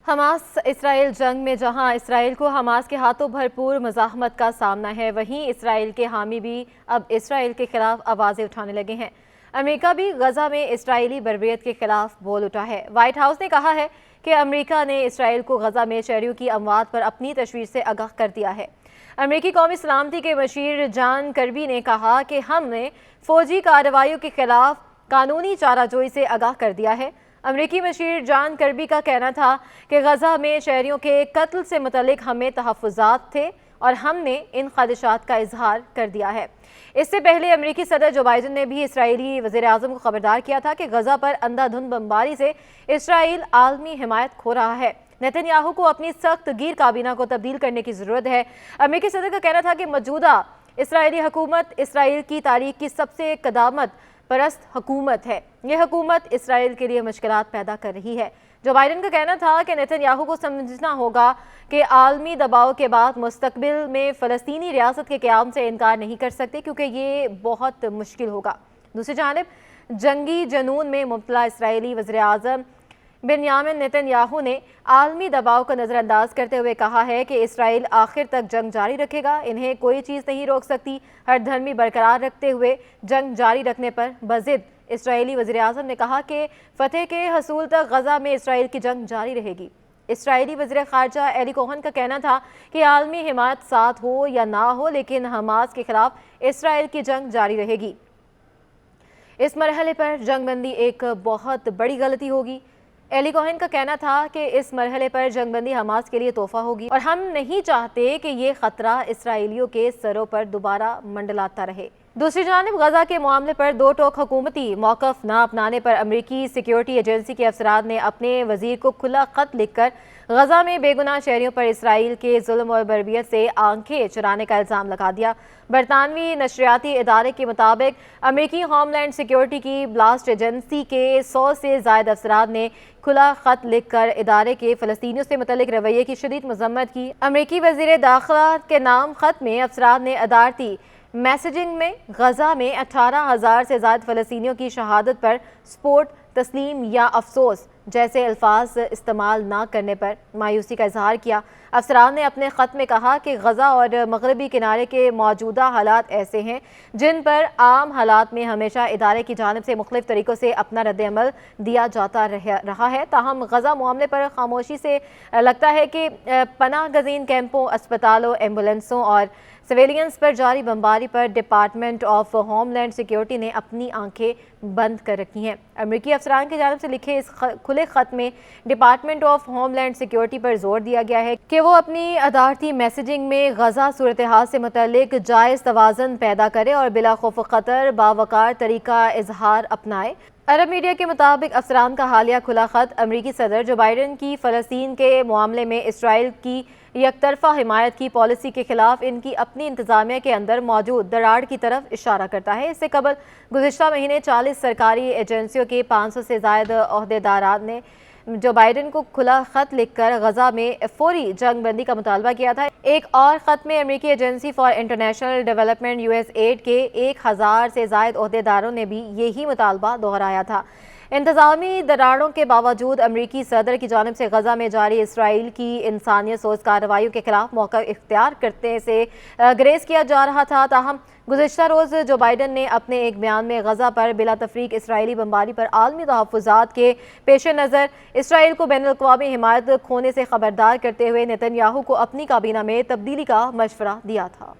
Hamas اسرائیل جنگ میں جہاں اسرائیل کو حماس کے ہاتھوں بھرپور مزاحمت کا سامنا ہے، وہیں اسرائیل کے حامی بھی اب اسرائیل کے خلاف آوازیں اٹھانے لگے ہیں۔ امریکہ بھی غزہ میں اسرائیلی بربریت کے خلاف بول اٹھا ہے۔ وائٹ ہاؤس نے کہا ہے کہ امریکہ نے اسرائیل کو غزہ میں شہریوں کی اموات پر اپنی تشویش سے آگاہ کر دیا ہے۔ امریکی قومی سلامتی کے مشیر جان کربی نے کہا کہ ہم نے فوجی کارروائیوں کے خلاف قانونی چارہ جوئی سے آگاہ کر دیا ہے۔ امریکی مشیر جان کربی کا کہنا تھا کہ غزہ میں شہریوں کے قتل سے متعلق ہمیں تحفظات تھے اور ہم نے ان خدشات کا اظہار کر دیا ہے۔ اس سے پہلے امریکی صدر جو بائیڈن نے بھی اسرائیلی وزیر اعظم کو خبردار کیا تھا کہ غزہ پر اندھا دھند بمباری سے اسرائیل عالمی حمایت کھو رہا ہے۔ نیتن یاہو کو اپنی سخت گیر کابینہ کو تبدیل کرنے کی ضرورت ہے۔ امریکی صدر کا کہنا تھا کہ موجودہ اسرائیلی حکومت اسرائیل کی تاریخ کی سب سے قدامت پرست حکومت ہے۔ یہ حکومت اسرائیل کے لیے مشکلات پیدا کر رہی ہے۔ جو بائیڈن کا کہنا تھا کہ نیتن یاہو کو سمجھنا ہوگا کہ عالمی دباؤ کے بعد مستقبل میں فلسطینی ریاست کے قیام سے انکار نہیں کر سکتے کیونکہ یہ بہت مشکل ہوگا۔ دوسری جانب جنگی جنون میں مبتلا اسرائیلی وزیر اعظم بنیامن نیتن یاہو نے عالمی دباؤ کو نظر انداز کرتے ہوئے کہا ہے کہ اسرائیل آخر تک جنگ جاری رکھے گا، انہیں کوئی چیز نہیں روک سکتی۔ ہر دھرمی برقرار رکھتے ہوئے جنگ جاری رکھنے پر بضد اسرائیلی وزیر اعظم نے کہا کہ فتح کے حصول تک غزہ میں اسرائیل کی جنگ جاری رہے گی۔ اسرائیلی وزیر خارجہ ایلی کوہن کا کہنا تھا کہ عالمی حمایت ساتھ ہو یا نہ ہو لیکن حماس کے خلاف اسرائیل کی جنگ جاری رہے گی۔ اس مرحلے پر جنگ بندی ایک بہت بڑی غلطی ہوگی۔ ایلی کوہن کا کہنا تھا کہ اس مرحلے پر جنگ بندی حماس کے لیے تحفہ ہوگی اور ہم نہیں چاہتے کہ یہ خطرہ اسرائیلیوں کے سروں پر دوبارہ منڈلاتا رہے۔ دوسری جانب غزہ کے معاملے پر دو ٹوک حکومتی موقف نہ اپنانے پر امریکی سیکیورٹی ایجنسی کے افسران نے اپنے وزیر کو کھلا خط لکھ کر غزہ میں بے گناہ شہریوں پر اسرائیل کے ظلم اور بربریت سے آنکھیں چرانے کا الزام لگا دیا۔ برطانوی نشریاتی ادارے کے مطابق امریکی ہوم لینڈ سیکیورٹی کی بلاسٹ ایجنسی کے 100 سے زائد افسران نے کھلا خط لکھ کر ادارے کے فلسطینیوں سے متعلق رویے کی شدید مذمت کی۔ امریکی وزیر داخلہ کے نام خط میں افسران نے ادارتی میسیجنگ میں غزہ میں 18,000 سے زائد فلسطینیوں کی شہادت پر سپورٹ، تسلیم یا افسوس جیسے الفاظ استعمال نہ کرنے پر مایوسی کا اظہار کیا۔ افسران نے اپنے خط میں کہا کہ غزہ اور مغربی کنارے کے موجودہ حالات ایسے ہیں جن پر عام حالات میں ہمیشہ ادارے کی جانب سے مختلف طریقوں سے اپنا رد عمل دیا جاتا رہا ہے، تاہم غزہ معاملے پر خاموشی سے لگتا ہے کہ پناہ گزین کیمپوں، اسپتالوں، ایمبولینسوں اور سویلینس پر جاری بمباری پر Department of Homeland Security نے اپنی آنکھیں بند کر رکھی ہیں۔ امریکی افسران کی جانب سے لکھے اس کھلے خط میں Department of Homeland Security پر زور دیا گیا ہے کہ وہ اپنی ادارتی میسیجنگ میں غزہ صورتحال سے متعلق جائز توازن پیدا کرے اور بلا خوف خطر باوقار طریقہ اظہار اپنائے۔ عرب میڈیا کے مطابق افسران کا حالیہ کھلا خط امریکی صدر جو بائیڈن کی فلسطین کے معاملے میں اسرائیل کی یک طرفہ حمایت کی پالیسی کے خلاف ان کی اپنی انتظامیہ کے اندر موجود دراڑ کی طرف اشارہ کرتا ہے۔ اس سے قبل گزشتہ مہینے 40 سرکاری ایجنسیوں کے 500 سے زائد عہدیداران نے جو بائیڈن کو کھلا خط لکھ کر غزہ میں فوری جنگ بندی کا مطالبہ کیا تھا۔ ایک اور خط میں امریکی agency for international development USAID کے 1000 سے زائد عہدیداروں نے بھی یہی مطالبہ دہرایا تھا۔ انتظامی دراڑوں کے باوجود امریکی صدر کی جانب سے غزہ میں جاری اسرائیل کی انسانیت سوز کارروائیوں کے خلاف موقف اختیار کرنے سے گریز کیا جا رہا تھا، تاہم گزشتہ روز جو بائیڈن نے اپنے ایک بیان میں غزہ پر بلا تفریق اسرائیلی بمباری پر عالمی تحفظات کے پیش نظر اسرائیل کو بین الاقوامی حمایت کھونے سے خبردار کرتے ہوئے نیتن یاہو کو اپنی کابینہ میں تبدیلی کا مشورہ دیا تھا۔